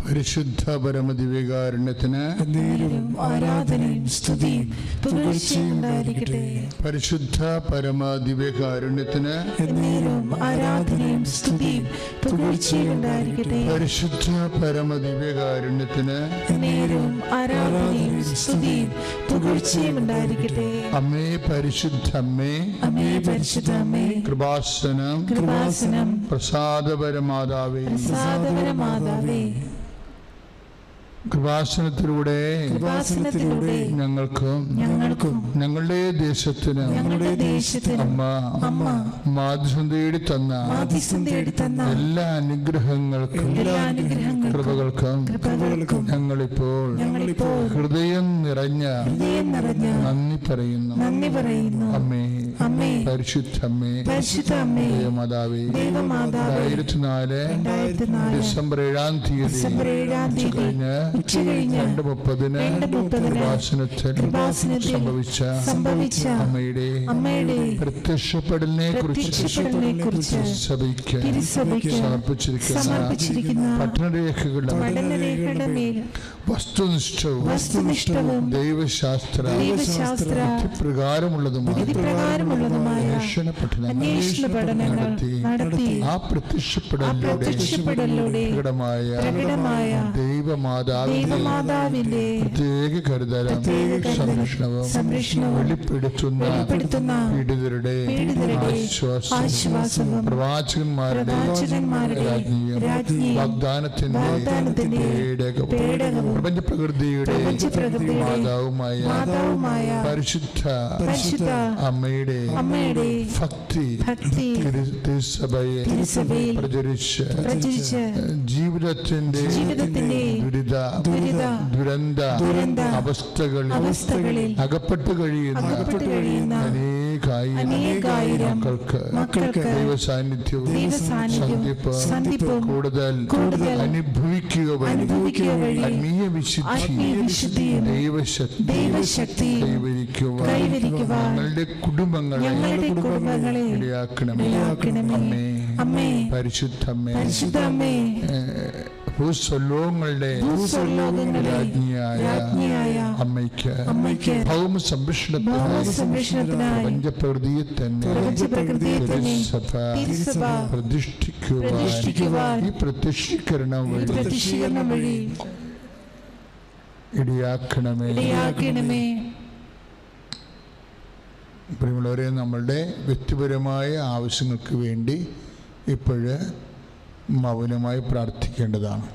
പരിശുദ്ധ പരമദിവ്യകാരുണ്യത്തിന് ആരാധനയും സ്തുതിയും പുകഴ്ചയും ഉണ്ടായിരിക്കട്ടെ. പരിശുദ്ധ പരമദിവ്യകാരുണ്യത്തിന് ആരാധനയും സ്തുതിയും പുകഴ്ചയും ഉണ്ടായിരിക്കട്ടെ. പരിശുദ്ധ പരമദിവ്യകാരുണ്യത്തിന് ആരാധനയും സ്തുതിയും പുകഴ്ചയും ഉണ്ടായിരിക്കട്ടെ. അമ്മേ പരിശുദ്ധ അമ്മേ, അമ്മേ പരിശുദ്ധ അമ്മേ, കൃപാസനം കൃപാസനം പ്രസാദപരമാതാവേ, പ്രസാദപരമാതാവേ, കൃപാസനത്തിലൂടെ ഞങ്ങൾക്കും ഞങ്ങളുടെ ദേശത്തിന് അമ്മ മാധ്യസ്ഥം തേടി തന്ന എല്ലാ അനുഗ്രഹങ്ങൾക്കും കൃപകൾക്കും ഞങ്ങളിപ്പോൾ ഹൃദയം നിറഞ്ഞ നന്ദി പറയുന്നു. അമ്മേ പരിശുദ്ധമ്മേ, ദേവമാതാവേ, 2004 ഡിസംബർ 7-ാം തീയതി കഴിഞ്ഞ് 2:30 കൃപാസനത്തിൽ സംഭവിച്ച അമ്മയുടെ പ്രത്യക്ഷപ്പെടലിനെ കുറിച്ച് സഭയ്ക്ക് സമർപ്പിച്ചിരിക്കുന്ന പഠനരേഖകളുടെ മേൽ വസ്തുനിഷ്ഠവും ദൈവശാസ്ത്ര പ്രകാരമുള്ളതുമായ അന്വേഷണ പഠനങ്ങൾ നടത്തി ആ പ്രത്യക്ഷപ്പെടലിലൂടെ പ്രകടമായ ദൈവമാതാവിന്റെ പ്രത്യേക കരുതലും സംരക്ഷണവും വെളിപ്പെടുത്തുന്ന പീഡിതരുടെ ആശ്വാസവും പ്രവാചകന്മാരുടെ വാഗ്ദാനത്തിന്റെ പേടകവും പ്രപഞ്ച പ്രകൃതിയുടെ മാതാവുമായ പരിശുദ്ധ അമ്മയുടെ ഭക്തി തിരുസഭയെ പ്രചരിച്ച് ജീവിതത്തിന്റെ ദുരന്ത അവസ്ഥകളിൽ അകപ്പെട്ടു കഴിയുന്ന അനേകായിരം മക്കൾക്ക് ദൈവസാന്നിധ്യവും സന്ധിപ്പും കൂടുതൽ അനുഭവിക്കുക ആത്മീയ വിശുദ്ധി ദൈവശക്തി കൈവരിക്കുവാൻ ഞങ്ങളുടെ കുടുംബങ്ങളെ ഇടയാക്കണമേ. അമ്മേ പരിശുദ്ധമ്മേ, ഭൂസ്വലോകങ്ങളുടെ രാജ്ഞിയായ അമ്മയ്ക്ക് ഭൗമ സംരക്ഷണത്തിനായി പ്രപഞ്ചപ്രകൃതിയെ തന്നെ സഭ പ്രതിഷ്ഠിക്കുവാൻ ഈ പ്രത്യക്ഷീകരണം വഴി ഇടയാക്കണമേ. പ്രിയമുള്ളവരെ, നമ്മളുടെ വ്യക്തിപരമായ ആവശ്യങ്ങൾക്ക് വേണ്ടി ഇപ്പോഴ് മൗനമായി പ്രാർത്ഥിക്കേണ്ടതാണ്.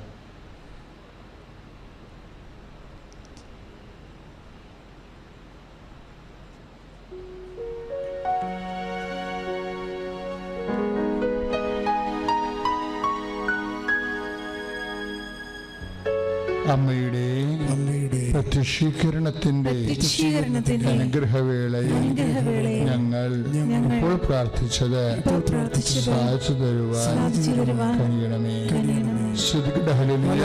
അമ്മയുടെ പ്രത്യക്ഷീകരണത്തിന്റെ അനുഗ്രഹവേളയിൽ ഞങ്ങൾ ഇപ്പോൾ പ്രാർത്ഥിച്ചത് സാധിച്ചു തരുവാൻ കഴിയണമേ. ശ്രുതികട ഹല്ലേലൂയ,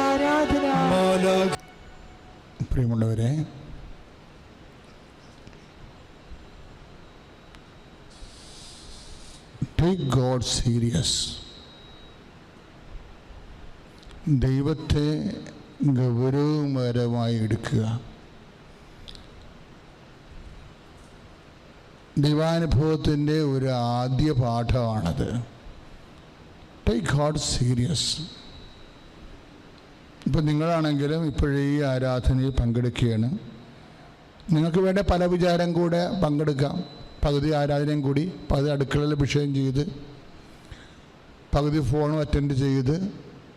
ആരാധന പ്രിയമുള്ളവരെ, ടേക്ക് ഗോഡ് സീരിയസ്. ദൈവത്തെ ഗൗരവകരമായി എടുക്കുക. ദൈവാനുഭവത്തിൻ്റെ ഒരു ആദ്യ പാഠമാണത്. Take God serious. ഇപ്പം നിങ്ങളാണെങ്കിലും ഇപ്പോഴേ ഈ ആരാധനയിൽ പങ്കെടുക്കുകയാണ്. നിങ്ങൾക്ക് വേണ്ട പല വിചാരം കൂടെ പങ്കെടുക്കാം. പകുതി ആരാധനയും കൂടി, പകുതി അടുക്കളയിൽ വിഷയം ചെയ്ത്, പകുതി ഫോണും അറ്റൻഡ് ചെയ്ത്,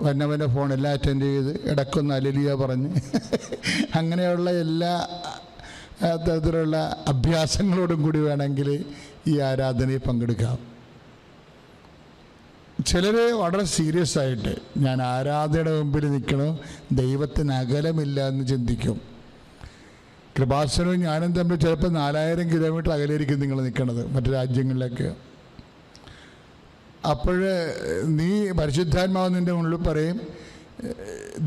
വന്നവൻ്റെ ഫോണെല്ലാം അറ്റൻഡ് ചെയ്ത്, ഇടയ്ക്കൊന്ന് അലലിയ പറഞ്ഞ് അങ്ങനെയുള്ള എല്ലാ തരത്തിലുള്ള അഭ്യാസങ്ങളോടും കൂടി വേണമെങ്കിൽ ഈ ആരാധനയിൽ പങ്കെടുക്കാം. ചിലർ വളരെ സീരിയസ് ആയിട്ട് ഞാൻ ആരാധനയുടെ മുമ്പിൽ നിൽക്കണം, ദൈവത്തിന് അകലമില്ല എന്ന് ചിന്തിക്കും. കൃപാസനവും ഞാനും തമ്മിൽ ചിലപ്പോൾ 4000 കിലോമീറ്റർ അകലെയായിരിക്കും നിങ്ങൾ നിൽക്കുന്നത് മറ്റു രാജ്യങ്ങളിലൊക്കെ. അപ്പോൾ നീ പരിശുദ്ധാത്മാവ് നിൻ്റെ മുന്നിൽ പറയും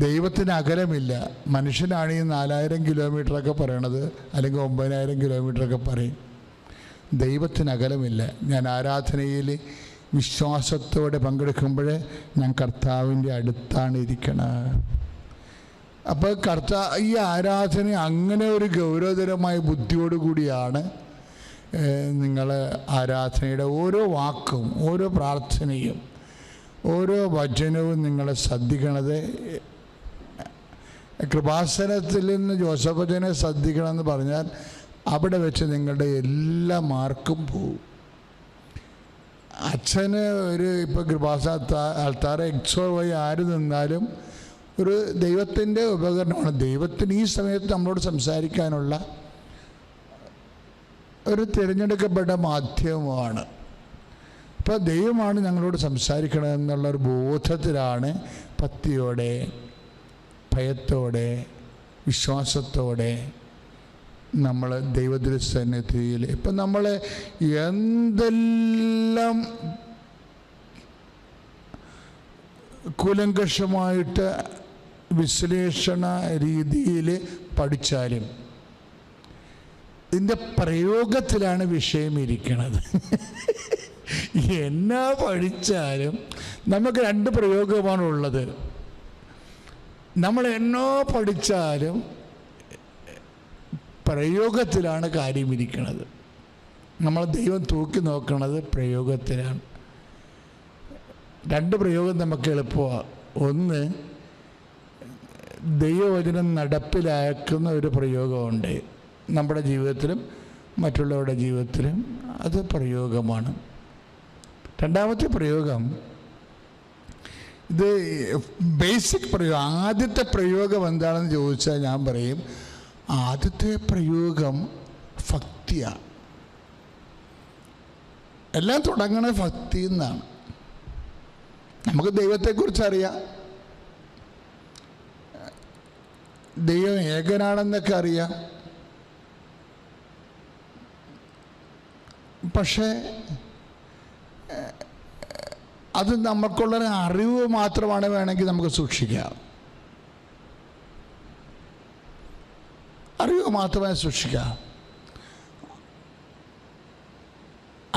ദൈവത്തിന് അകലമില്ല. മനുഷ്യനാണ് ഈ 4000 കിലോമീറ്ററൊക്കെ പറയണത്, അല്ലെങ്കിൽ 9000 കിലോമീറ്ററൊക്കെ പറയും. ദൈവത്തിന് അകലമില്ല. ഞാൻ ആരാധനയിൽ വിശ്വാസത്തോടെ പങ്കെടുക്കുമ്പോൾ ഞാൻ കർത്താവിൻ്റെ അടുത്താണ് ഇരിക്കണത്. അപ്പോൾ ഈ ആരാധന അങ്ങനെ ഒരു ഗൗരവതരമായ ബുദ്ധിയോടുകൂടിയാണ് നിങ്ങൾ ആരാധനയുടെ ഓരോ വാക്കും, ഓരോ പ്രാർത്ഥനയും, ഓരോ വചനവും നിങ്ങളെ ശ്രദ്ധിക്കണത്. കൃപാസനത്തിൽ നിന്ന് ജോസഫ് അച്ഛനെ ശ്രദ്ധിക്കണമെന്ന് പറഞ്ഞാൽ അവിടെ വെച്ച് നിങ്ങളുടെ എല്ലാ മാർക്കും പോവും. അച്ഛന് ഇപ്പോൾ കൃപാസന ആൾത്താര XY ആര് നിന്നാലും ഒരു ദൈവത്തിൻ്റെ ഉപകരണമാണ്. ദൈവത്തിന് ഈ സമയത്ത് നമ്മളോട് സംസാരിക്കാനുള്ള ഒരു തിരഞ്ഞെടുക്കപ്പെട്ട മാധ്യമമാണ്. അപ്പോൾ ദൈവമാണ് ഞങ്ങളോട് സംസാരിക്കണമെന്നുള്ളൊരു ബോധത്തിലാണ് ഭക്തിയോടെ, ഭയത്തോടെ, വിശ്വാസത്തോടെ നമ്മൾ ദൈവദൃസന്നിധിയിൽ ഇപ്പം നമ്മൾ എന്തെല്ലാം കൂലങ്കഷമായിട്ട് വിശ്ലേഷണ രീതിയിൽ പഠിച്ചാലും ഇതിൻ്റെ പ്രയോഗത്തിലാണ് വിഷയം ഇരിക്കുന്നത്. എന്നാ പഠിച്ചാലും നമുക്ക് 2 പ്രയോഗമാണുള്ളത്. നമ്മൾ എന്നോ പഠിച്ചാലും പ്രയോഗത്തിലാണ് കാര്യം ഇരിക്കുന്നത്. നമ്മൾ ദൈവം തൂക്കി നോക്കുന്നത് പ്രയോഗത്തിലാണ്. 2 പ്രയോഗം നമുക്ക് എളുപ്പമാണ്. ഒന്ന്, ദൈവവചനം നടപ്പിലാക്കുന്ന ഒരു പ്രയോഗമുണ്ട് നമ്മുടെ ജീവിതത്തിലും മറ്റുള്ളവരുടെ ജീവിതത്തിലും. അത് പ്രയോഗമാണ്. 2ാമത്തെ പ്രയോഗം, ഇത് ബേസിക് പ്രയോഗം. ആദ്യത്തെ പ്രയോഗം എന്താണെന്ന് ചോദിച്ചാൽ ഞാൻ പറയും ആദ്യത്തെ പ്രയോഗം ഭക്തിയാണ്. എല്ലാം തുടങ്ങുന്നത് ഭക്തി എന്നാണ്. നമുക്ക് ദൈവത്തെക്കുറിച്ച് അറിയാം, ദൈവം ഏകനാണെന്നൊക്കെ അറിയാം. പക്ഷേ അത് നമുക്കുള്ള അറിവ് മാത്രമാണ് വേണമെങ്കിൽ നമുക്ക് സൂക്ഷിക്കാം. അറിവ് മാത്രമേ സൂക്ഷിക്കാം.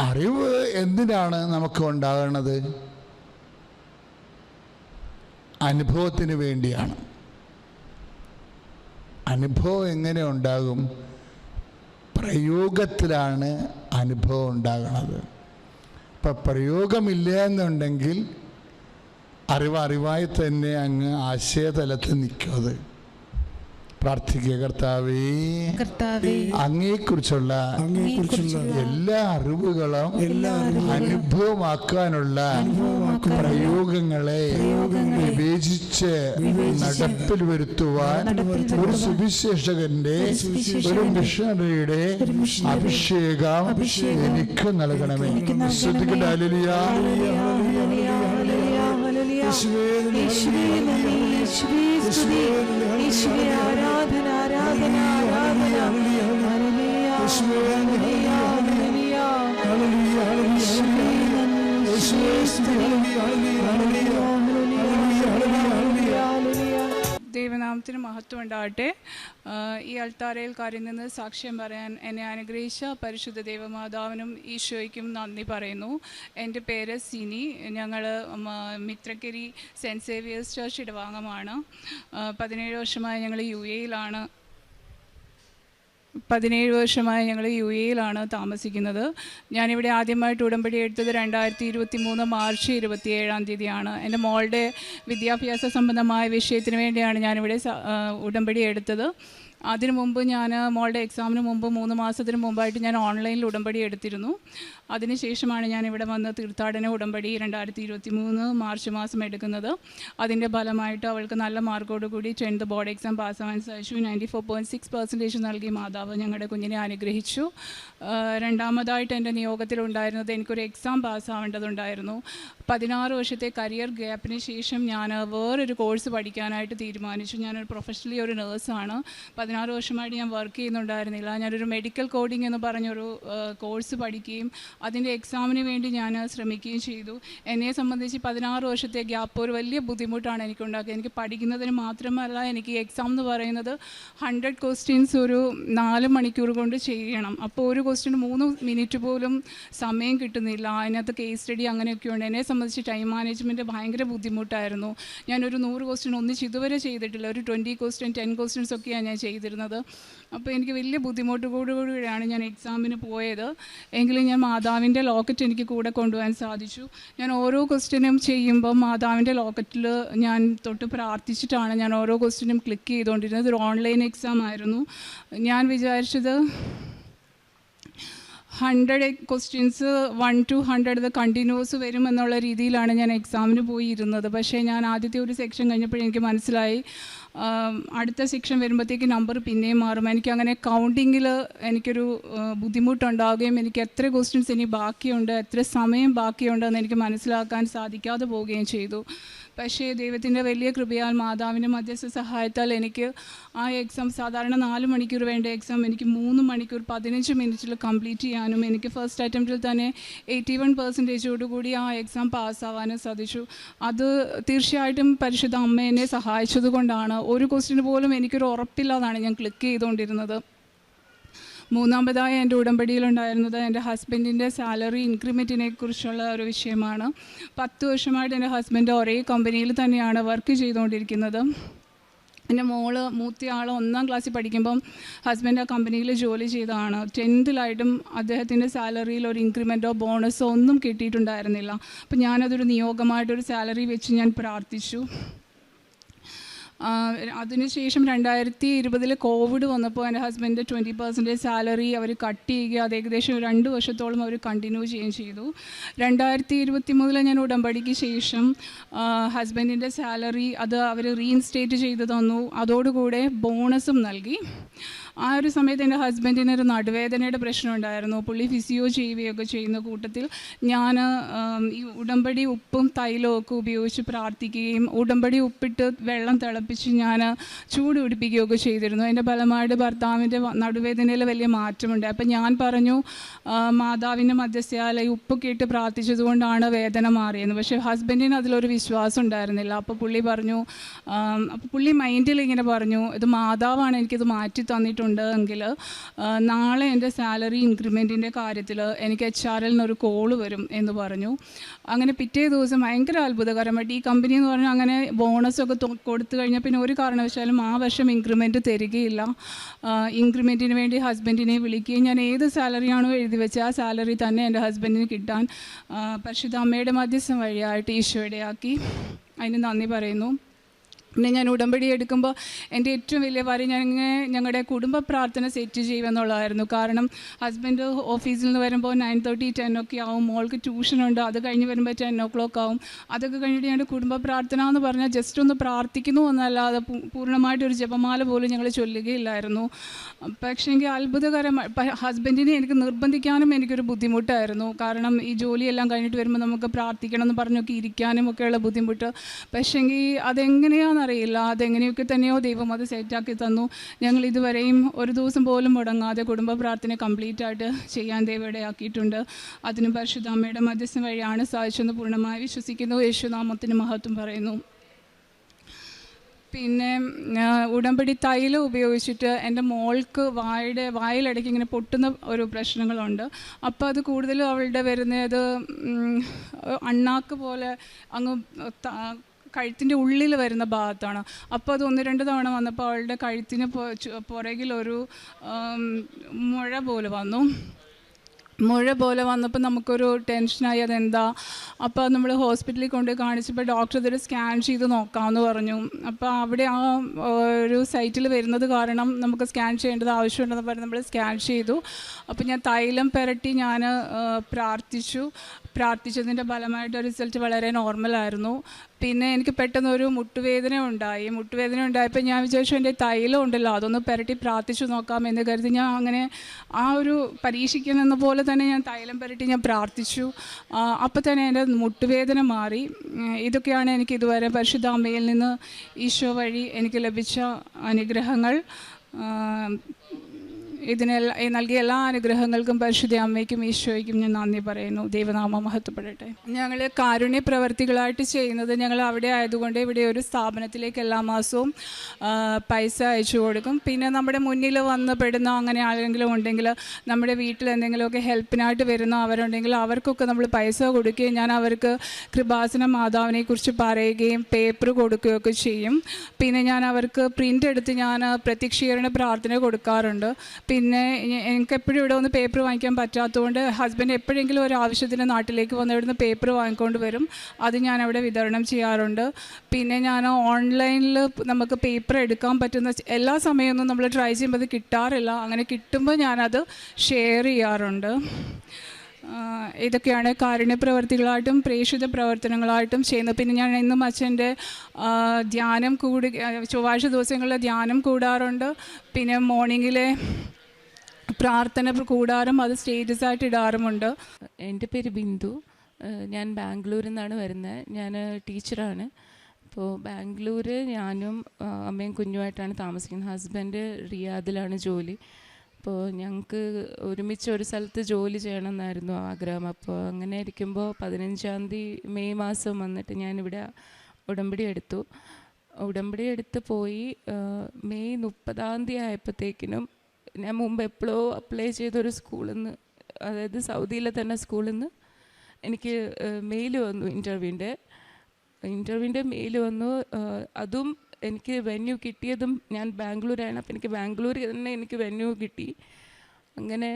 അറിവ് എന്തിനാണ് നമുക്ക് ഉണ്ടാകുന്നത്? അനുഭവത്തിന് വേണ്ടിയാണ്. അനുഭവം എങ്ങനെ ഉണ്ടാകും? പ്രയോഗത്തിലാണ് അനുഭവം ഉണ്ടാകുന്നത്. ഇപ്പം പ്രയോഗമില്ല എന്നുണ്ടെങ്കിൽ അറിവായി തന്നെ അങ്ങ് ആശയതലത്തിൽ നിൽക്കുന്നത്. പ്രാർത്ഥിക്കുക, കർത്താവേ, അങ്ങയെക്കുറിച്ചുള്ള എല്ലാ അറിവുകളും അനുഭവമാക്കാനുള്ള പ്രയോഗങ്ങളെ വിവേചിച്ച് നടപ്പിൽ വരുത്തുവാൻ ഒരു സുവിശേഷകന്റെ, ഒരു മിഷണറിയുടെ അഭിഷേകം എനിക്ക് നൽകണമേ. ശ്രദ്ധിക്കട്ടെ. ഹല്ലേലൂയ, ആരാധന ആരാധന ദൈവനാമത്തിന് മഹത്വം ഉണ്ടാകട്ടെ. ഈ അൾത്താരയിൽ കാര്യം നിന്ന് സാക്ഷ്യം പറയാൻ എന്നെ അനുഗ്രഹിച്ച പരിശുദ്ധ ദൈവമാതാവിനും ഈശോയ്ക്കും നന്ദി പറയുന്നു. എൻ്റെ പേര് സിനി. ഞങ്ങൾ മിത്രക്കരി സെൻറ്റ് സേവിയേഴ്സ് ചർച്ച് ഇടവാങ്ങമാണ്. 17 വർഷമായി ഞങ്ങൾ യു എയിലാണ് താമസിക്കുന്നത്. ഞാനിവിടെ ആദ്യമായിട്ട് ഉടമ്പടി എടുത്തത് 2023 മാർച്ച് 27 എൻ്റെ മോളുടെ വിദ്യാഭ്യാസ സംബന്ധമായ വിഷയത്തിന് വേണ്ടിയാണ് ഞാനിവിടെ ഉടമ്പടി എടുത്തത്. അതിനു മുമ്പ് ഞാൻ മോളുടെ എക്സാമിന് മുമ്പ് 3 മാസത്തിന് മുമ്പായിട്ട് ഞാൻ ഓൺലൈനിൽ ഉടമ്പടി എടുത്തിരുന്നു. അതിനുശേഷമാണ് ഞാൻ ഇവിടെ വന്ന് തീർത്ഥാടന ഉടമ്പടി 2023 മാർച്ച് മാസം എടുക്കുന്നത്. അതിൻ്റെ ഫലമായിട്ട് അവൾക്ക് നല്ല മാർക്കോടുകൂടി 10th ബോർഡ് എക്സാം പാസ്സാവാൻ സാധിച്ചു. 94.6% നൽകി മാതാവ് ഞങ്ങളുടെ കുഞ്ഞിനെ അനുഗ്രഹിച്ചു. രണ്ടാമതായിട്ട് എൻ്റെ നിയോഗത്തിലുണ്ടായിരുന്നത് എനിക്കൊരു എക്സാം പാസ്സാവേണ്ടതുണ്ടായിരുന്നു. 16 വർഷത്തെ കരിയർ ഗ്യാപ്പിന് ശേഷം ഞാൻ വേറൊരു കോഴ്സ് പഠിക്കാനായിട്ട് തീരുമാനിച്ചു. ഞാനൊരു പ്രൊഫഷണലി ഒരു നേഴ്സാണ്. 16 വർഷമായിട്ട് ഞാൻ വർക്ക് ചെയ്യുന്നുണ്ടായിരുന്നില്ല. ഞാനൊരു മെഡിക്കൽ കോഡിംഗ് എന്ന് പറഞ്ഞൊരു കോഴ്സ് പഠിക്കുകയും അതിൻ്റെ എക്സാമിന് വേണ്ടി ഞാൻ ശ്രമിക്കുകയും ചെയ്തു. എന്നെ സംബന്ധിച്ച് 16 വർഷത്തെ ഗ്യാപ്പ് ഒരു വലിയ ബുദ്ധിമുട്ടാണ് എനിക്കുണ്ടാക്കിയത്. എനിക്ക് പഠിക്കുന്നതിന് മാത്രമല്ല, എനിക്ക് എക്സാം എന്ന് പറയുന്നത് 100 ക്വസ്റ്റ്യൻസ് ഒരു 4 മണിക്കൂർ കൊണ്ട് ചെയ്യണം. അപ്പോൾ ഒരു ക്വസ്റ്റ്യന് 3 മിനിറ്റ് പോലും സമയം കിട്ടുന്നില്ല. അതിനകത്ത് കേസ് സ്റ്റഡി അങ്ങനെയൊക്കെ ഉണ്ട്. എന്നെ സംബന്ധിച്ച് ടൈം മാനേജ്മെൻറ്റ് ഭയങ്കര ബുദ്ധിമുട്ടായിരുന്നു. ഞാനൊരു 100 ക്വസ്റ്റ്യൻ ഒന്നിച്ച് ഇതുവരെ ചെയ്തിട്ടില്ല. ഒരു 20 ക്വസ്റ്റ്യൻ 10 ക്വസ്റ്റ്യൻസ് ഒക്കെയാണ് ഞാൻ ചെയ്തിരുന്നത്. അപ്പോൾ എനിക്ക് വലിയ ബുദ്ധിമുട്ടോടുകൂടിയാണ് ഞാൻ എക്സാമിന് പോയത്. എങ്കിലും ഞാൻ മാതാവിൻ്റെ ലോക്കറ്റ് എനിക്ക് കൂടെ കൊണ്ടുപോകാൻ സാധിച്ചു. ഞാൻ ഓരോ ക്വസ്റ്റ്യനും ചെയ്യുമ്പോൾ മാതാവിൻ്റെ ലോക്കറ്റിൽ ഞാൻ തൊട്ട് പ്രാർത്ഥിച്ചിട്ടാണ് ഞാൻ ഓരോ ക്വസ്റ്റ്യനും ക്ലിക്ക് ചെയ്തുകൊണ്ടിരുന്നത്. ഒരു ഓൺലൈൻ എക്സാം ആയിരുന്നു. ഞാൻ വിചാരിച്ചത് 100 ക്വസ്റ്റ്യൻസ് 1 to 100 കണ്ടിന്യൂസ് വരുമെന്നുള്ള രീതിയിലാണ് ഞാൻ എക്സാമിന് പോയിരുന്നത്. പക്ഷേ ഞാൻ ആദ്യത്തെ ഒരു സെക്ഷൻ കഴിഞ്ഞപ്പോഴെനിക്ക് മനസ്സിലായി അടുത്ത സെക്ഷൻ വരുമ്പോഴത്തേക്ക് നമ്പർ പിന്നെയും മാറും. എനിക്കങ്ങനെ കൗണ്ടിങ്ങിൽ എനിക്കൊരു ബുദ്ധിമുട്ടുണ്ടാവുകയും എനിക്ക് എത്ര ക്വസ്റ്റ്യൻസ് ഇനി ബാക്കിയുണ്ട്, എത്ര സമയം ബാക്കിയുണ്ടെന്ന് എനിക്ക് മനസ്സിലാക്കാൻ സാധിക്കാതെ പോവുകയും ചെയ്തു. പക്ഷേ ദൈവത്തിൻ്റെ വലിയ കൃപയാൽ മാതാവിൻ്റെ മധ്യസ്ഥ സഹായത്താൽ എനിക്ക് ആ എക്സാം സാധാരണ 4 മണിക്കൂർ വേണ്ട എക്സാം എനിക്ക് 3 മണിക്കൂർ 15 മിനിറ്റിൽ കംപ്ലീറ്റ് ചെയ്യാനും എനിക്ക് ഫസ്റ്റ് അറ്റംപ്റ്റിൽ തന്നെ 81% ആ എക്സാം പാസ്സാവാനും സാധിച്ചു. അത് തീർച്ചയായിട്ടും പരിശുദ്ധ അമ്മ എന്നെ സഹായിച്ചത് കൊണ്ടാണ്. ഒരു ക്വസ്റ്റ്യന് പോലും എനിക്കൊരു ഉറപ്പില്ലാതാണ് ഞാൻ ക്ലിക്ക് ചെയ്തുകൊണ്ടിരുന്നത്. മൂന്നാമതായി എൻ്റെ ഉടമ്പടിയിലുണ്ടായിരുന്നത് എൻ്റെ ഹസ്ബൻഡിൻ്റെ സാലറി ഇൻക്രിമെൻറ്റിനെ കുറിച്ചുള്ള ഒരു വിഷയമാണ്. 10 വർഷമായിട്ട് എൻ്റെ ഹസ്ബൻഡ് ഒരേ കമ്പനിയിൽ തന്നെയാണ് വർക്ക് ചെയ്തുകൊണ്ടിരിക്കുന്നത്. എൻ്റെ മൂത്തയാൾ 1ാം ക്ലാസ്സിൽ പഠിക്കുമ്പം ഹസ്ബൻഡ് ആ കമ്പനിയിൽ ജോലി ചെയ്തതാണ്. 10th അദ്ദേഹത്തിൻ്റെ സാലറിയിൽ ഒരു ഇൻക്രിമെൻറ്റോ ബോണസോ ഒന്നും കിട്ടിയിട്ടുണ്ടായിരുന്നില്ല. അപ്പം ഞാനതൊരു നിയോഗമായിട്ടൊരു സാലറി വെച്ച് ഞാൻ പ്രാർത്ഥിച്ചു. അതിനുശേഷം 2020 കോവിഡ് വന്നപ്പോൾ എൻ്റെ ഹസ്ബൻഡ് 20% സാലറി അവർ കട്ട് ചെയ്യുക, അത് ഏകദേശം 2 വർഷത്തോളം അവർ കണ്ടിന്യൂ ചെയ്യുകയും ചെയ്തു. 2023 ഞാൻ ഉടമ്പടിക്ക് ശേഷം ഹസ്ബൻഡിൻ്റെ സാലറി അത് അവർ റീഇൻസ്റ്റേറ്റ് ചെയ്ത് തന്നു. അതോടുകൂടെ ബോണസും നൽകി. ആ ഒരു സമയത്ത് എൻ്റെ ഹസ്ബൻഡിന് ഒരു നടുവേദനയുടെ പ്രശ്നം ഉണ്ടായിരുന്നു. പുള്ളി ഫിസിയോ ചെയ്യുകയൊക്കെ ചെയ്യുന്ന കൂട്ടത്തിൽ ഞാൻ ഈ ഉടമ്പടി ഉപ്പും തൈലവും ഒക്കെ ഉപയോഗിച്ച് പ്രാർത്ഥിക്കുകയും ഉടമ്പടി ഉപ്പിട്ട് വെള്ളം തിളപ്പിച്ച് ഞാൻ ചൂട് പിടിപ്പിക്കുകയൊക്കെ ചെയ്തിരുന്നു. അതിൻ്റെ ഫലമായിട്ട് ഭർത്താവിൻ്റെ നടുവേദനയിൽ വലിയ മാറ്റമുണ്ട്. അപ്പം ഞാൻ പറഞ്ഞു മാതാവിൻ്റെ മധ്യസ്ഥയാൽ ഈ ഉപ്പൊക്കെ ഇട്ട് പ്രാർത്ഥിച്ചതുകൊണ്ടാണ് വേദന മാറിയെന്ന്. പക്ഷേ ഹസ്ബൻഡിന് അതിലൊരു വിശ്വാസം ഉണ്ടായിരുന്നില്ല. അപ്പോൾ പുള്ളി പറഞ്ഞു, അപ്പോൾ പുള്ളി മൈൻഡിൽ ഇങ്ങനെ പറഞ്ഞു, ഇത് മാതാവാണ് എനിക്കിത് മാറ്റി തന്നിട്ടുണ്ട് എങ്കിൽ നാളെ എൻ്റെ സാലറി ഇൻക്രിമെൻറ്റിൻ്റെ കാര്യത്തിൽ എനിക്ക് HR-ൽ നിന്നൊരു കോള് വരും എന്ന് പറഞ്ഞു. അങ്ങനെ പിറ്റേ ദിവസം ഭയങ്കര അത്ഭുതകരമായിട്ട് ഈ കമ്പനി എന്ന് പറഞ്ഞാൽ അങ്ങനെ ബോണസൊക്കെ കൊടുത്തു കഴിഞ്ഞാൽ പിന്നെ ഒരു കാരണവശാലും ആ വർഷം ഇൻക്രിമെൻറ്റ് തരികയില്ല. ഇൻക്രിമെൻറ്റിന് വേണ്ടി ഹസ്ബൻഡിനെ വിളിക്കുകയും ഞാൻ ഏത് സാലറിയാണോ എഴുതി വെച്ചത് ആ സാലറി തന്നെ എൻ്റെ ഹസ്ബൻഡിന് കിട്ടാൻ പരിശുദ്ധ അമ്മയുടെ മധ്യസ്ഥം വഴിയായിട്ട് ഈശോയുടെയാക്കി. അതിന് നന്ദി പറയുന്നു. പിന്നെ ഞാൻ ഉടമ്പടി എടുക്കുമ്പോൾ എൻ്റെ ഏറ്റവും വലിയ കാര്യം ഞങ്ങളുടെ കുടുംബ പ്രാർത്ഥന സെറ്റ് ചെയ്യുമെന്നുള്ളതായിരുന്നു. കാരണം ഹസ്ബൻഡ് ഓഫീസിൽ നിന്ന് വരുമ്പോൾ 9:30 10 ഒക്കെ ആവും. മോൾക്ക് ട്യൂഷനുണ്ട്, അത് കഴിഞ്ഞ് വരുമ്പോൾ 10 o'clock ആവും. അതൊക്കെ കഴിഞ്ഞിട്ട് ഞങ്ങളുടെ കുടുംബ പ്രാർത്ഥന എന്ന് പറഞ്ഞാൽ ജസ്റ്റ് ഒന്ന് പ്രാർത്ഥിക്കുന്നു എന്നല്ലാതെ പൂർണ്ണമായിട്ടൊരു ജപമാല പോലും ഞങ്ങൾ ചൊല്ലുകയില്ലായിരുന്നു. പക്ഷേ എങ്കിൽ അത്ഭുതകരമായി ഹസ്ബൻഡിനെ എനിക്ക് നിർബന്ധിക്കാനും എനിക്കൊരു ബുദ്ധിമുട്ടായിരുന്നു. കാരണം ഈ ജോലിയെല്ലാം കഴിഞ്ഞിട്ട് വരുമ്പോൾ നമുക്ക് പ്രാർത്ഥിക്കണം എന്ന് പറഞ്ഞൊക്കെ ഇരിക്കാനും ഒക്കെയുള്ള ബുദ്ധിമുട്ട്. പക്ഷേങ്കിൽ അതെങ്ങനെയാണെന്ന് അറിയില്ല, അതെങ്ങനെയൊക്കെ തന്നെയോ ദൈവം അത് സെറ്റാക്കി തന്നു. ഞങ്ങൾ ഇതുവരെയും ഒരു ദിവസം പോലും മുടങ്ങാതെ കുടുംബ പ്രാർത്ഥന കംപ്ലീറ്റ് ആയിട്ട് ചെയ്യാൻ ദൈവം ഇടയാക്കിയിട്ടുണ്ട്. അതിനും പരിശുദ്ധ അമ്മയുടെ മധ്യസ്ഥം വഴിയാണ് സാധിച്ചെന്ന് പൂർണ്ണമായി വിശ്വസിക്കുന്നു. യേശുനാമത്തിന് മഹത്വം പറയുന്നു. പിന്നെ ഉടമ്പടി തൈലം ഉപയോഗിച്ചിട്ട് എൻ്റെ മോൾക്ക് വായിലിടയ്ക്ക് ഇങ്ങനെ പൊട്ടുന്ന ഒരു പ്രശ്നങ്ങളുണ്ട്. അപ്പോൾ അത് കൂടുതലും അവളുടെ വരുന്നത് അണ്ണാക്ക് പോലെ അങ്ങ് കഴുത്തിൻ്റെ ഉള്ളിൽ വരുന്ന ഭാഗത്താണ്. അപ്പോൾ അത് 1-2 തവണ വന്നപ്പോൾ അവളുടെ കഴുത്തിന് പുറകിലൊരു മുഴ പോലെ വന്നു. മുഴ പോലെ വന്നപ്പോൾ നമുക്കൊരു ടെൻഷനായി, അതെന്താ. അപ്പോൾ നമ്മൾ ഹോസ്പിറ്റലിൽ കൊണ്ട് കാണിച്ചപ്പോൾ ഡോക്ടർ ഇതൊരു സ്കാൻ ചെയ്ത് നോക്കാമെന്ന് പറഞ്ഞു. അപ്പോൾ അവിടെ ആ ഒരു സൈറ്റിൽ വരുന്നത് കാരണം നമുക്ക് സ്കാൻ ചെയ്യേണ്ടത് ആവശ്യമുണ്ടെന്ന് പറഞ്ഞ് നമ്മൾ സ്കാൻ ചെയ്തു. അപ്പോൾ ഞാൻ തൈലം പുരട്ടി ഞാൻ പ്രാർത്ഥിച്ചതിൻ്റെ ഫലമായിട്ട് റിസൾട്ട് വളരെ നോർമലായിരുന്നു. പിന്നെ എനിക്ക് പെട്ടെന്നൊരു മുട്ടുവേദന ഉണ്ടായപ്പോൾ ഞാൻ വിചാരിച്ചു എൻ്റെ തൈലം ഉണ്ടല്ലോ അതൊന്ന് പുരട്ടി പ്രാർത്ഥിച്ചു നോക്കാമെന്ന് കരുതി ഞാൻ അങ്ങനെ ആ ഒരു പരീക്ഷിക്കുന്ന പോലെ തന്നെ ഞാൻ തൈലം പുരട്ടി ഞാൻ പ്രാർത്ഥിച്ചു. അപ്പോൾ തന്നെ എൻ്റെ മുട്ടുവേദന മാറി. ഇതൊക്കെയാണ് എനിക്ക് ഇതുവരെ പരിശുദ്ധ അമ്മയിൽ നിന്ന് ഈശോ വഴി എനിക്ക് ലഭിച്ച അനുഗ്രഹങ്ങൾ. നൽകിയ എല്ലാ അനുഗ്രഹങ്ങൾക്കും പരിശുദ്ധ അമ്മയ്ക്കും ഈശോയ്ക്കും ഞാൻ നന്ദി പറയുന്നു. ദൈവനാമം മഹത്വപ്പെടട്ടെ. ഞങ്ങൾ കാരുണ്യ പ്രവർത്തികളായിട്ട് ചെയ്യുന്നത്, ഞങ്ങൾ അവിടെ ആയതുകൊണ്ട് ഇവിടെ ഒരു സ്ഥാപനത്തിലേക്ക് എല്ലാ മാസവും പൈസ അയച്ചു കൊടുക്കും. പിന്നെ നമ്മുടെ മുന്നിൽ വന്ന് പെടുന്ന അങ്ങനെ ആരെങ്കിലും ഉണ്ടെങ്കിൽ, നമ്മുടെ വീട്ടിൽ എന്തെങ്കിലുമൊക്കെ ഹെൽപ്പിനായിട്ട് വരുന്ന അവരുണ്ടെങ്കിൽ അവർക്കൊക്കെ നമ്മൾ പൈസ കൊടുക്കുകയും ഞാൻ അവർക്ക് കൃപാസന മാതാവിനെ കുറിച്ച് പറയുകയും പേപ്പർ കൊടുക്കുകയൊക്കെ ചെയ്യും. പിന്നെ ഞാൻ അവർക്ക് പ്രിൻ്റ് എടുത്ത് ഞാൻ പ്രത്യക്ഷീകരണ പ്രാർത്ഥന കൊടുക്കാറുണ്ട്. പിന്നെ എനിക്ക് എപ്പോഴും ഇവിടെ ഒന്ന് പേപ്പർ വാങ്ങിക്കാൻ പറ്റാത്തതുകൊണ്ട് ഹസ്ബൻഡ് എപ്പോഴെങ്കിലും ഒരു ആവശ്യത്തിന് നാട്ടിലേക്ക് വന്ന് ഇവിടുന്ന് പേപ്പർ വാങ്ങിക്കൊണ്ട് വരും. അത് ഞാൻ അവിടെ വിതരണം ചെയ്യാറുണ്ട്. പിന്നെ ഞാൻ ഓൺലൈനിൽ നമുക്ക് പേപ്പർ എടുക്കാൻ പറ്റുന്ന എല്ലാ സമയമൊന്നും നമ്മൾ ട്രൈ ചെയ്യുമ്പോൾ അത് കിട്ടാറില്ല. അങ്ങനെ കിട്ടുമ്പോൾ ഞാനത് ഷെയർ ചെയ്യാറുണ്ട്. ഇതൊക്കെയാണ് കാരുണ്യ പ്രവർത്തികളായിട്ടും പ്രേക്ഷിത പ്രവർത്തനങ്ങളായിട്ടും ചെയ്യുന്നത്. പിന്നെ ഞാൻ ഇന്നും അച്ഛൻ്റെ ധ്യാനം ചൊവ്വാഴ്ച ദിവസങ്ങളിൽ ധ്യാനം കൂടാറുണ്ട്. പിന്നെ മോർണിംഗിലെ പ്രാർത്ഥന കൂടാറും അത് സ്റ്റേറ്റസായിട്ട് ഇടാറുമുണ്ട്. എൻ്റെ പേര് ബിന്ദു. ഞാൻ ബാംഗ്ലൂരിൽ നിന്നാണ് വരുന്നത്. ഞാൻ ടീച്ചറാണ്. അപ്പോൾ ബാംഗ്ലൂർ ഞാനും അമ്മയും കുഞ്ഞുമായിട്ടാണ് താമസിക്കുന്നത്. ഹസ്ബൻഡ് റിയാദിലാണ് ജോലി. അപ്പോൾ ഞങ്ങൾക്ക് ഒരുമിച്ച് ഒരു സ്ഥലത്ത് ജോലി ചെയ്യണമെന്നായിരുന്നു ആഗ്രഹം. അപ്പോൾ അങ്ങനെ ഇരിക്കുമ്പോൾ 15-ാം തീയതി മെയ് മാസം വന്നിട്ട് ഞാനിവിടെ ഉടമ്പടി എടുത്ത് പോയി. മെയ് 30-ാം തീയതി ആയപ്പോഴത്തേക്കിനും ഞാൻ മുമ്പ് എപ്പോഴോ അപ്ലൈ ചെയ്തൊരു സ്കൂളിൽ നിന്ന്, അതായത് സൗദിയിലെ തന്നെ സ്കൂളിൽ നിന്ന് എനിക്ക് മെയിൽ വന്നു. ഇൻ്റർവ്യൂവിൻ്റെ മെയിൽ വന്നു. അതും എനിക്ക് വെന്യൂ കിട്ടിയതും ഞാൻ ബാംഗ്ലൂരാണ്. അപ്പോൾ എനിക്ക് ബാംഗ്ലൂരിൽ തന്നെ എനിക്ക് വെന്യൂ കിട്ടി. അങ്ങനെ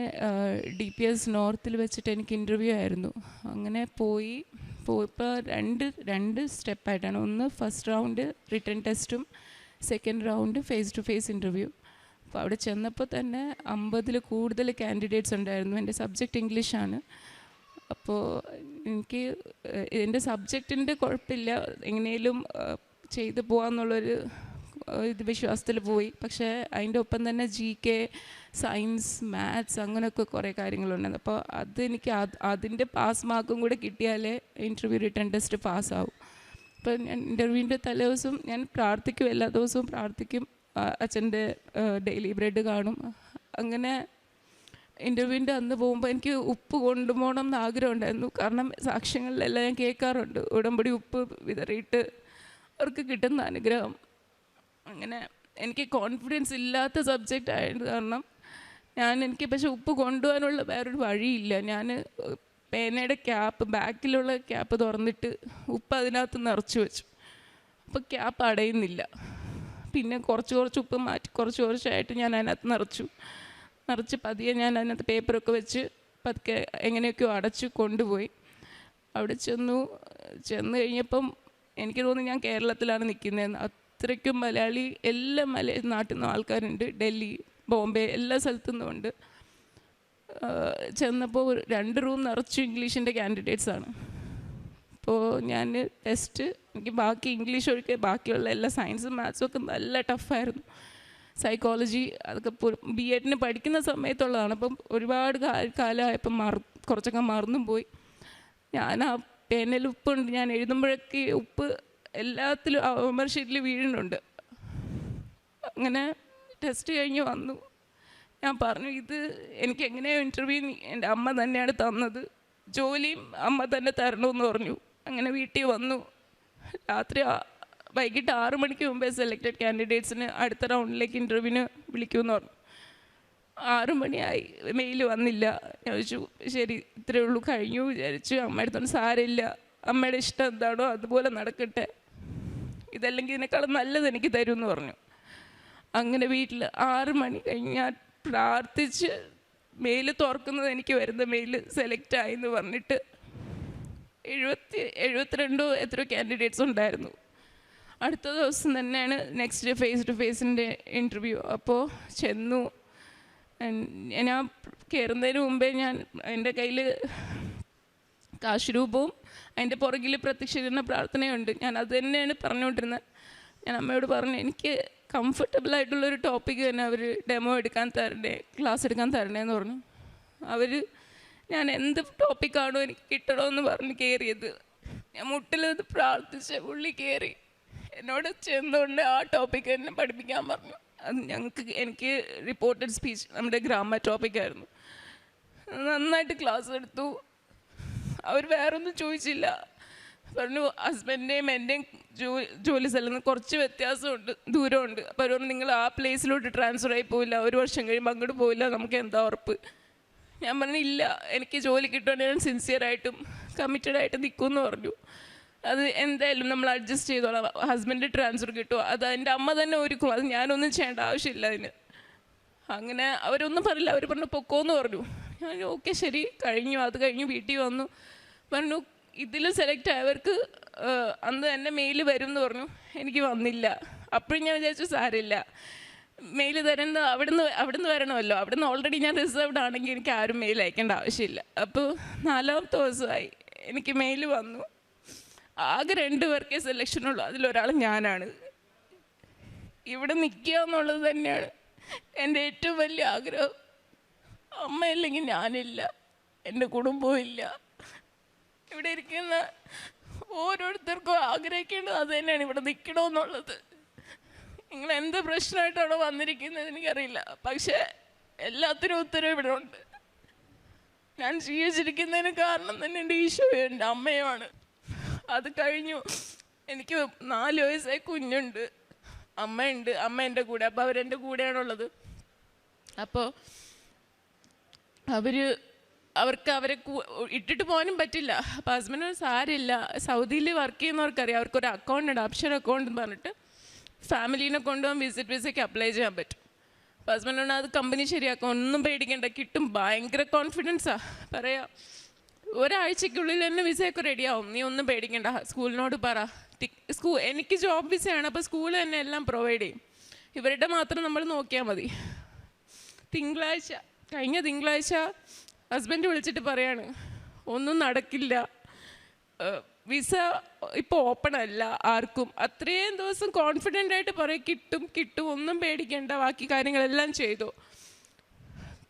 DPS നോർത്തിൽ വെച്ചിട്ട് എനിക്ക് ഇൻ്റർവ്യൂ ആയിരുന്നു. അങ്ങനെ പോയപ്പോൾ രണ്ട് സ്റ്റെപ്പായിട്ടാണ്. ഒന്ന് ഫസ്റ്റ് റൗണ്ട് റിട്ടൺ ടെസ്റ്റും second round face to face interview. അപ്പോൾ അവിടെ ചെന്നപ്പോൾ തന്നെ 50-ൽ കൂടുതൽ കാൻഡിഡേറ്റ്സ് ഉണ്ടായിരുന്നു. എൻ്റെ സബ്ജക്റ്റ് ഇംഗ്ലീഷാണ്. അപ്പോൾ എനിക്ക് എൻ്റെ സബ്ജക്റ്റിൻ്റെ കുഴപ്പമില്ല, എങ്ങനെയും ചെയ്തു പോകാമെന്നുള്ളൊരു വിശ്വാസത്തിൽ പോയി. പക്ഷേ അതിൻ്റെ ഒപ്പം തന്നെ GK, സയൻസ്, മാത്സ് അങ്ങനെയൊക്കെ കുറേ കാര്യങ്ങളുണ്ടായിരുന്നു. അപ്പോൾ അതെനിക്ക് അതിൻ്റെ പാസ് മാർക്കും കൂടെ കിട്ടിയാലേ ഇൻ്റർവ്യൂ റിട്ടൺ ടെസ്റ്റ് പാസ്സാവും. അപ്പോൾ ഞാൻ ഇൻ്റർവ്യൂവിൻ്റെ തലേ ദിവസം ഞാൻ പ്രാർത്ഥിക്കും, എല്ലാ ദിവസവും പ്രാർത്ഥിക്കും. അച്ഛൻ്റെ ഡെയിലി ബ്രെഡ് കാണും. അങ്ങനെ ഇൻ്റർവ്യൂവിൻ്റെ അന്ന് പോകുമ്പോൾ എനിക്ക് ഉപ്പ് കൊണ്ടുപോകണം എന്ന് ആഗ്രഹം ഉണ്ടായിരുന്നു. കാരണം സാക്ഷ്യങ്ങളിലെല്ലാം ഞാൻ കേൾക്കാറുണ്ട് ഉടമ്പടി ഉപ്പ് വിതറിയിട്ട് അവർക്ക് കിട്ടുന്ന അനുഗ്രഹം. അങ്ങനെ എനിക്ക് കോൺഫിഡൻസ് ഇല്ലാത്ത സബ്ജക്റ്റ് ആയത് കാരണം എനിക്ക് പക്ഷെ ഉപ്പ് കൊണ്ടുപോകാനുള്ള വേറൊരു വഴിയില്ല. ഞാൻ പേനയുടെ ബാക്കിലുള്ള ക്യാപ്പ് തുറന്നിട്ട് ഉപ്പ് അതിനകത്ത് നിറച്ച് വെച്ചു. അപ്പോൾ ക്യാപ്പ് അടയുന്നില്ല. പിന്നെ കുറച്ച് ഉപ്പ് മാറ്റി കുറച്ചായിട്ട് ഞാൻ അതിനകത്ത് നിറച്ച് പതിയെ ഞാൻ അതിനകത്ത് പേപ്പറൊക്കെ വെച്ച് പതുക്കെ എങ്ങനെയൊക്കെയോ അടച്ച് കൊണ്ടുപോയി. അവിടെ ചെന്ന് കഴിഞ്ഞപ്പം എനിക്ക് തോന്നുന്നു ഞാൻ കേരളത്തിലാണ് നിൽക്കുന്നതെന്ന്. അത്രയ്ക്കും മലയാളി, എല്ലാ നാട്ടിൽ നിന്നും ആൾക്കാരുണ്ട്. ഡൽഹി, ബോംബെ എല്ലാ സ്ഥലത്തു നിന്നുമുണ്ട്. ചെന്നപ്പോൾ 2 റൂം നിറച്ചു ഇംഗ്ലീഷിൻ്റെ കാൻഡിഡേറ്റ്സാണ്. അപ്പോൾ ഞാൻ ടെസ്റ്റ് എനിക്ക് ബാക്കി ഇംഗ്ലീഷ് ഒഴികെ ബാക്കിയുള്ള എല്ലാ സയൻസും മാത്സും ഒക്കെ നല്ല ടഫായിരുന്നു. സൈക്കോളജി അതൊക്കെ BEdന് പഠിക്കുന്ന സമയത്തുള്ളതാണ്. അപ്പം ഒരുപാട് കാലമായപ്പം കുറച്ചൊക്കെ മറന്നും പോയി. ഞാൻ ആ പേനയിൽ ഉപ്പുണ്ട്, ഞാൻ എഴുതുമ്പോഴൊക്കെ ഉപ്പ് എല്ലാത്തിലും ഹോംവർ ഷീറ്റിൽ വീഴുന്നുണ്ട്. അങ്ങനെ ടെസ്റ്റ് കഴിഞ്ഞ് വന്നു. ഞാൻ പറഞ്ഞു, ഇത് എനിക്ക് എങ്ങനെയോ ഇൻ്റർവ്യൂ എൻ്റെ അമ്മ തന്നെയാണ് തന്നത്, ജോലിയും അമ്മ തന്നെ തരണമെന്ന് പറഞ്ഞു. അങ്ങനെ വീട്ടിൽ വന്നു. വൈകിട്ട് 6 മണിക്ക് മുമ്പേ സെലക്റ്റഡ് കാൻഡിഡേറ്റ്സിന് അടുത്ത റൗണ്ടിലേക്ക് ഇൻ്റർവ്യൂവിന് വിളിക്കുമെന്ന് പറഞ്ഞു. 6 മണിയായി, മെയിൽ വന്നില്ല. ഞാൻ ചോദിച്ചു, ശരി ഇത്രയേ ഉള്ളൂ, കഴിഞ്ഞു വിചാരിച്ചു. അമ്മ എടുത്തോണ്ട് സാരമില്ല, അമ്മയുടെ ഇഷ്ടം എന്താണോ അതുപോലെ നടക്കട്ടെ, ഇതല്ലെങ്കിൽ ഇതിനേക്കാളും നല്ലത് എനിക്ക് തരുമെന്ന് പറഞ്ഞു. അങ്ങനെ വീട്ടിൽ 6 മണി കഴിഞ്ഞാൽ പ്രാർത്ഥിച്ച് മെയിൽ തുറക്കുന്നത് എനിക്ക് വരുന്ന മെയിൽ സെലക്ട് ആയി എന്ന് പറഞ്ഞിട്ട് 72 എത്രയോ കാൻഡിഡേറ്റ്സ് ഉണ്ടായിരുന്നു. അടുത്ത ദിവസം തന്നെയാണ് നെക്സ്റ്റ് ഡേ ഫേസ് ടു ഫേസിൻ്റെ ഇൻ്റർവ്യൂ. അപ്പോൾ ചെന്നു. ഞാൻ കയറുന്നതിന് മുമ്പേ എൻ്റെ കയ്യിൽ കാശുരൂപവും അതിൻ്റെ പുറകിൽ പ്രത്യക്ഷീകരണ പ്രാർത്ഥനയുണ്ട്. ഞാൻ അത് തന്നെയാണ് പറഞ്ഞുകൊണ്ടിരുന്നത്. ഞാൻ അമ്മയോട് പറഞ്ഞു, എനിക്ക് കംഫർട്ടബിളായിട്ടുള്ളൊരു ടോപ്പിക്ക് തന്നെ അവർ ഡെമോ എടുക്കാൻ തരണേ, ക്ലാസ് എടുക്കാൻ തരണേന്ന് പറഞ്ഞു. അവർ ഞാൻ എന്ത് ടോപ്പിക്കാണോ എനിക്ക് കിട്ടണമെന്ന് പറഞ്ഞ് കയറിയത്. ഞാൻ മുട്ടിൽ പ്രാർത്ഥിച്ച് പുള്ളി കയറി എന്നോട് ചെന്നുകൊണ്ട് ആ ടോപ്പിക്ക് തന്നെ പഠിപ്പിക്കാൻ പറഞ്ഞു. അത് എനിക്ക് റിപ്പോർട്ടഡ് സ്പീച്ച് നമ്മുടെ ഗ്രാമർ ടോപ്പിക്കായിരുന്നു. നന്നായിട്ട് ക്ലാസ് എടുത്തു. അവർ വേറൊന്നും ചോദിച്ചില്ല. പറഞ്ഞു ഹസ്ബൻഡിൻ്റെയും എൻ്റെയും ജോലി സ്ഥലത്ത് നിന്ന് കുറച്ച് വ്യത്യാസമുണ്ട്, ദൂരമുണ്ട്. അപ്പോൾ അവർ പറഞ്ഞു നിങ്ങൾ ആ പ്ലേസിലോട്ട് ട്രാൻസ്ഫർ ആയി പോയില്ല, 1 വർഷം കഴിയുമ്പോൾ അങ്ങോട്ട് പോയില്ല, നമുക്ക് എന്താ ഉറപ്പ്? ഞാൻ പറഞ്ഞു ഇല്ല, എനിക്ക് ജോലി കിട്ടുവാണെങ്കിൽ ഞാൻ സിൻസിയറായിട്ടും കമ്മിറ്റഡായിട്ടും നിൽക്കുമെന്ന് പറഞ്ഞു. അത് എന്തായാലും നമ്മൾ അഡ്ജസ്റ്റ് ചെയ്തോളാം, ഹസ്ബൻഡ് ട്രാൻസ്ഫർ കിട്ടുമോ അത് എൻ്റെ അമ്മ തന്നെ ഒരുക്കും, അത് ഞാനൊന്നും ചെയ്യേണ്ട ആവശ്യമില്ല അതിന്. അങ്ങനെ അവരൊന്നും പറഞ്ഞില്ല. അവർ പറഞ്ഞു പൊക്കോന്ന് പറഞ്ഞു. ഞാൻ ഓക്കെ ശരി കഴിഞ്ഞു. അത് കഴിഞ്ഞ് വീട്ടിൽ വന്നു. പറഞ്ഞു ഇതിൽ സെലക്ട് ആയവർക്ക് അന്ന് തന്നെ മെയിൽ വരും എന്ന് പറഞ്ഞു. എനിക്ക് വന്നില്ല. അപ്പോഴും ഞാൻ വിചാരിച്ചു സാരമില്ല, മെയിൽ തരുന്നത് അവിടുന്ന് വരണമല്ലോ, അവിടുന്ന് ഓൾറെഡി ഞാൻ റിസർവ്ഡ് ആണെങ്കിൽ എനിക്ക് ആരും മെയിൽ അയക്കേണ്ട ആവശ്യമില്ല. അപ്പോൾ 4ാമത്തെ ദിവസമായി എനിക്ക് മെയിൽ വന്നു. ആകെ 2 പേർക്കേ സെലക്ഷനുള്ളൂ, അതിലൊരാൾ ഞാനാണ്. ഇവിടെ നിൽക്കുക എന്നുള്ളത് തന്നെയാണ് എൻ്റെ ഏറ്റവും വലിയ ആഗ്രഹം. അമ്മയില്ലെങ്കിൽ ഞാനില്ല, എൻ്റെ കുടുംബവും ഇല്ല. ഇവിടെ ഇരിക്കുന്ന ഓരോരുത്തർക്കും ആഗ്രഹിക്കേണ്ടത് അത് തന്നെയാണ്, ഇവിടെ നിൽക്കണമെന്നുള്ളത്. നിങ്ങൾ എന്ത് പ്രശ്നമായിട്ടാണോ വന്നിരിക്കുന്നത് എനിക്കറിയില്ല, പക്ഷേ എല്ലാത്തിനും ഉത്തരവ് ഇവിടെ ഉണ്ട്. ഞാൻ ജീവിച്ചിരിക്കുന്നതിന് കാരണം തന്നെ എൻ്റെ ഈശോയും എൻ്റെ അമ്മയുമാണ്. അത് കഴിഞ്ഞു. എനിക്ക് 4 വയസ്സായ കുഞ്ഞുണ്ട്, അമ്മയുണ്ട്. അമ്മ എൻ്റെ കൂടെ, അപ്പോൾ അവരെൻ്റെ കൂടെയാണുള്ളത്. അപ്പോൾ അവർക്ക് അവരെ ഇട്ടിട്ട് പോകാനും പറ്റില്ല. അപ്പോൾ ഹസ്ബൻഡിന് സാരമില്ല, സൗദിയിൽ വർക്ക് ചെയ്യുന്നവർക്കറിയാം, അവർക്കൊരു അക്കൗണ്ട് ഉണ്ട്, അപ്ഷർ അക്കൗണ്ട് എന്ന് പറഞ്ഞിട്ട് ഫാമിലീനെ കൊണ്ടുപോകാൻ വിസിറ്റ് വിസയ്ക്ക് അപ്ലൈ ചെയ്യാൻ പറ്റും. അപ്പോൾ ഹസ്ബൻഡിന് അത് കമ്പനി ശരിയാക്കും, ഒന്നും പേടിക്കേണ്ട, കിട്ടും. ഭയങ്കര കോൺഫിഡൻസാണ്. പറയാം ഒരാഴ്ചക്കുള്ളിൽ തന്നെ വിസയൊക്കെ റെഡിയാവും, നീ ഒന്നും പേടിക്കേണ്ട, സ്കൂളിനോട് പറ. എനിക്ക് ജോബ് വിസയാണ്, അപ്പോൾ സ്കൂൾ തന്നെ എല്ലാം പ്രൊവൈഡ് ചെയ്യും. ഇവരുടെ മാത്രം നമ്മൾ നോക്കിയാൽ മതി. കഴിഞ്ഞ തിങ്കളാഴ്ച ഹസ്ബൻഡ് വിളിച്ചിട്ട് പറയാണ് ഒന്നും നടക്കില്ല, വിസ ഇപ്പോൾ ഓപ്പൺ അല്ല ആർക്കും. അത്രയും ദിവസം കോൺഫിഡൻ്റ് ആയിട്ട് പറയും കിട്ടും, ഒന്നും പേടിക്കേണ്ട, ബാക്കി കാര്യങ്ങളെല്ലാം ചെയ്തു.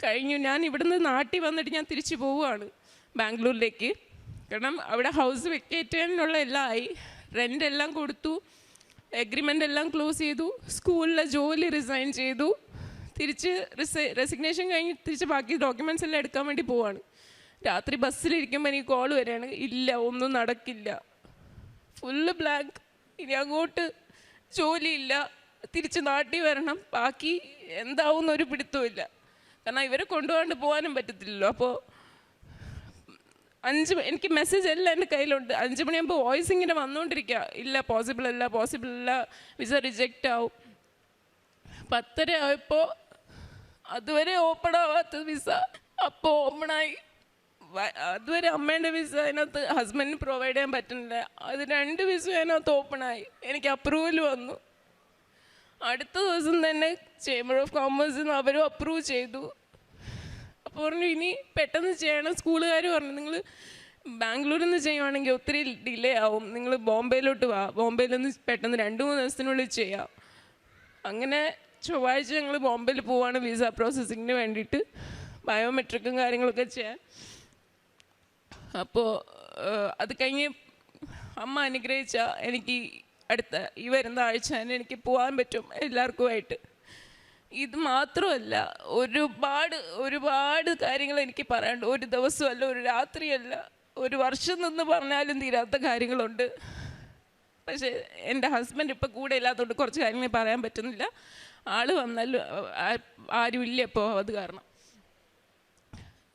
കഴിഞ്ഞു. ഞാൻ ഇവിടുന്ന് നാട്ടിൽ വന്നിട്ട് ഞാൻ തിരിച്ചു പോവുകയാണ് ബാംഗ്ലൂരിലേക്ക്. കാരണം അവിടെ ഹൗസ് വെക്കേറ്റ് ചെയ്യാനുള്ള എല്ലാം ആയി, റെൻ്റ് എല്ലാം കൊടുത്തു, എഗ്രിമെൻ്റ് എല്ലാം ക്ലോസ് ചെയ്തു, സ്കൂളിലെ ജോലി റിസൈൻ ചെയ്തു. തിരിച്ച് റെസിഗ്നേഷൻ കഴിഞ്ഞ് തിരിച്ച് ബാക്കി ഡോക്യുമെൻറ്റ്സ് എല്ലാം എടുക്കാൻ വേണ്ടി പോവാണ്. രാത്രി ബസ്സിലിരിക്കുമ്പോൾ എനിക്ക് കോൾ വരികയാണ്, ഇല്ല ഒന്നും നടക്കില്ല, ഫുള്ള് ബ്ലാങ്ക്, ഇനി അങ്ങോട്ട് ജോലിയില്ല, തിരിച്ച് നാട്ടിൽ വരണം, ബാക്കി എന്താവും എന്നൊരു പിടുത്തമില്ല. കാരണം ഇവരെ കൊണ്ടുപോകാണ്ട് പോകാനും പറ്റത്തില്ലല്ലോ. അപ്പോൾ എനിക്ക് മെസ്സേജ് എല്ലാം എൻ്റെ കയ്യിലുണ്ട്. 5 മണിയാകുമ്പോൾ വോയിസ് ഇങ്ങനെ വന്നുകൊണ്ടിരിക്കുക, ഇല്ല പോസിബിൾ അല്ല, വിസ റിജക്റ്റ് ആവും. 10:30 ആയപ്പോൾ അതുവരെ ഓപ്പൺ ആവാത്ത വിസ അപ്പോൾ ഓപ്പണായി. അതുവരെ അമ്മേൻ്റെ വിസ അതിനകത്ത് ഹസ്ബൻഡിന് പ്രൊവൈഡ് ചെയ്യാൻ പറ്റുന്നില്ല, അത് 2 വിസ അതിനകത്ത് ഓപ്പണായി. എനിക്ക് അപ്രൂവൽ വന്നു. അടുത്ത ദിവസം തന്നെ ചേംബർ ഓഫ് കോമേഴ്സിൽ നിന്ന് അവരും അപ്രൂവ് ചെയ്തു. അപ്പോൾ പറഞ്ഞു ഇനി പെട്ടെന്ന് ചെയ്യണം. സ്കൂളുകാർ പറഞ്ഞു നിങ്ങൾ ബാംഗ്ലൂരിൽ നിന്ന് ചെയ്യുവാണെങ്കിൽ ഒത്തിരി ഡിലേ ആവും, നിങ്ങൾ ബോംബെയിലോട്ട് വാ, ബോംബെയിൽ നിന്ന് പെട്ടെന്ന് 2-3 ദിവസത്തിനുള്ളിൽ ചെയ്യാം. അങ്ങനെ ചൊവ്വാഴ്ച ഞങ്ങൾ ബോംബെയിൽ പോവാണ് വിസ പ്രോസസ്സിങ്ങിന് വേണ്ടിയിട്ട്, ബയോമെട്രിക്കും കാര്യങ്ങളൊക്കെ ചെയ്യാൻ. അപ്പോൾ അത് കഴിഞ്ഞ് അമ്മ അനുഗ്രഹിച്ച എനിക്ക് ഈ വരുന്ന ആഴ്ച തന്നെ എനിക്ക് പോകാൻ പറ്റും എല്ലാവർക്കുമായിട്ട്. ഇത് മാത്രമല്ല, ഒരുപാട് കാര്യങ്ങൾ എനിക്ക് പറയാനുണ്ട്. ഒരു ദിവസമല്ല, ഒരു രാത്രിയല്ല, ഒരു വർഷം നിന്ന് പറഞ്ഞാലും തീരാത്ത കാര്യങ്ങളുണ്ട്. പക്ഷേ എൻ്റെ ഹസ്ബൻഡ് ഇപ്പോൾ കൂടെ ഇല്ലാത്തതുകൊണ്ട് കുറച്ച് കാര്യങ്ങൾ പറയാൻ പറ്റുന്നില്ല. ആൾ വന്നാലും ആരുമില്ല ഇപ്പോൾ, അത് കാരണം.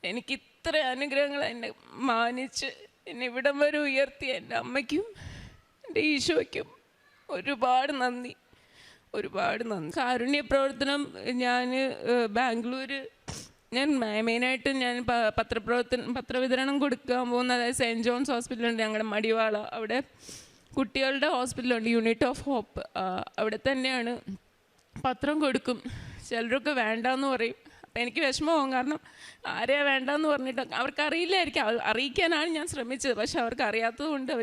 എനിക്ക് ഇത്ര അനുഗ്രഹങ്ങൾ എന്നെ മാനിച്ച് എന്നെ ഇവിടം വരെ ഉയർത്തിയ എൻ്റെ അമ്മയ്ക്കും എൻ്റെ ഈശോയ്ക്കും ഒരുപാട് നന്ദി. കാരുണ്യ പ്രവർത്തനം ഞാൻ ബാംഗ്ലൂർ ഞാൻ മെയിനായിട്ട് ഞാൻ പത്രവിതരണം കൊടുക്കാൻ പോകുന്ന, അതായത് സെയിൻറ്റ് ജോൺസ് ഹോസ്പിറ്റലുണ്ട് ഞങ്ങളുടെ മടിവാള, അവിടെ കുട്ടികളുടെ ഹോസ്പിറ്റലുണ്ട്, യൂണിറ്റ് ഓഫ് ഹോപ്പ്, അവിടെ തന്നെയാണ് പത്രം കൊടുക്കും. ചിലരൊക്കെ വേണ്ടാന്ന് പറയും. അപ്പം എനിക്ക് വിഷമമാകും, കാരണം ആരെയാ വേണ്ടാന്ന് പറഞ്ഞിട്ട് അവർക്കറിയില്ലായിരിക്കും. അറിയിക്കാനാണ് ഞാൻ ശ്രമിച്ചത്, പക്ഷെ അവർക്ക് അറിയാത്തത് കൊണ്ട്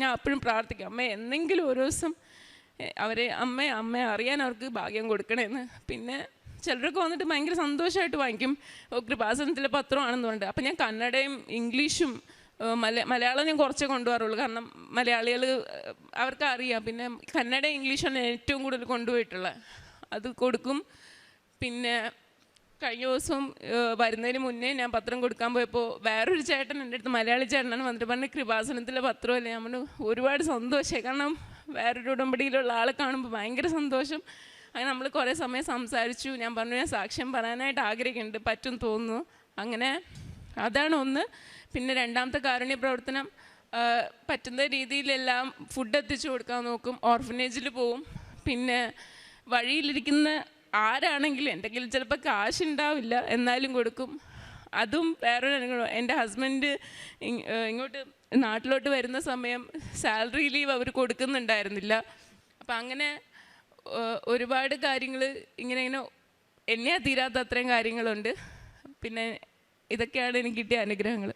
ഞാൻ അപ്പോഴും പ്രാർത്ഥിക്കും, അമ്മ എന്തെങ്കിലും ഒരു ദിവസം അമ്മ അറിയാൻ അവർക്ക് ഭാഗ്യം കൊടുക്കണമെന്ന്. പിന്നെ ചിലരൊക്കെ വന്നിട്ട് ഭയങ്കര സന്തോഷമായിട്ട് വാങ്ങിക്കും, കൃപാസനത്തിലെ പത്രമാണെന്ന് പറഞ്ഞിട്ട്. അപ്പം ഞാൻ കന്നഡയും ഇംഗ്ലീഷും മലയാളം ഞാൻ കുറച്ചേ കൊണ്ടുപോകാറുള്ളൂ, കാരണം മലയാളികൾ അവർക്ക് അറിയാം. പിന്നെ കന്നഡ ഇംഗ്ലീഷാണ് ഏറ്റവും കൂടുതൽ കൊണ്ടുപോയിട്ടുള്ളത്, അത് കൊടുക്കും. പിന്നെ കഴിഞ്ഞ ദിവസം വരുന്നതിന് മുന്നേ ഞാൻ പത്രം കൊടുക്കാൻ പോയപ്പോൾ വേറൊരു ചേട്ടൻ എൻ്റെ അടുത്ത്, മലയാളി ചേട്ടനാണ്, വന്നിട്ട് പറഞ്ഞ് കൃപാസനത്തിലെ പത്രമല്ലേ. നമ്മൾ ഒരുപാട് സന്തോഷമായി, കാരണം വേറൊരു ഉടമ്പടിയിലുള്ള ആളെ കാണുമ്പോൾ ഭയങ്കര സന്തോഷം. അങ്ങനെ നമ്മൾ കുറേ സമയം സംസാരിച്ചു. ഞാൻ പറഞ്ഞു ഞാൻ സാക്ഷ്യം പറയാനായിട്ട് ആഗ്രഹിക്കുന്നുണ്ട്, പറ്റും തോന്നുന്നു. അങ്ങനെ അതാണ് ഒന്ന്. പിന്നെ രണ്ടാമത്തെ കാരുണ്യ പ്രവർത്തനം, പറ്റുന്ന രീതിയിലെല്ലാം ഫുഡ് എത്തിച്ചു കൊടുക്കാൻ നോക്കും. ഓർഫനേജിൽ പോവും. പിന്നെ വഴിയിലിരിക്കുന്ന ആരാണെങ്കിലും എന്തെങ്കിലും ചിലപ്പോൾ കാശുണ്ടാവില്ല, എന്നാലും കൊടുക്കും. അതും വേറൊരു അനുഭവം. എൻ്റെ ഹസ്ബൻഡ് ഇങ്ങോട്ട് നാട്ടിലോട്ട് വരുന്ന സമയം സാലറി ലീവ് അവർ കൊടുക്കുന്നുണ്ടായിരുന്നില്ല. അപ്പം അങ്ങനെ ഒരുപാട് കാര്യങ്ങൾ ഇങ്ങനെ എന്നെയാ തീരാത്ത അത്രയും കാര്യങ്ങളുണ്ട്. പിന്നെ ഇതൊക്കെയാണ് എനിക്ക് കിട്ടിയ അനുഗ്രഹങ്ങൾ.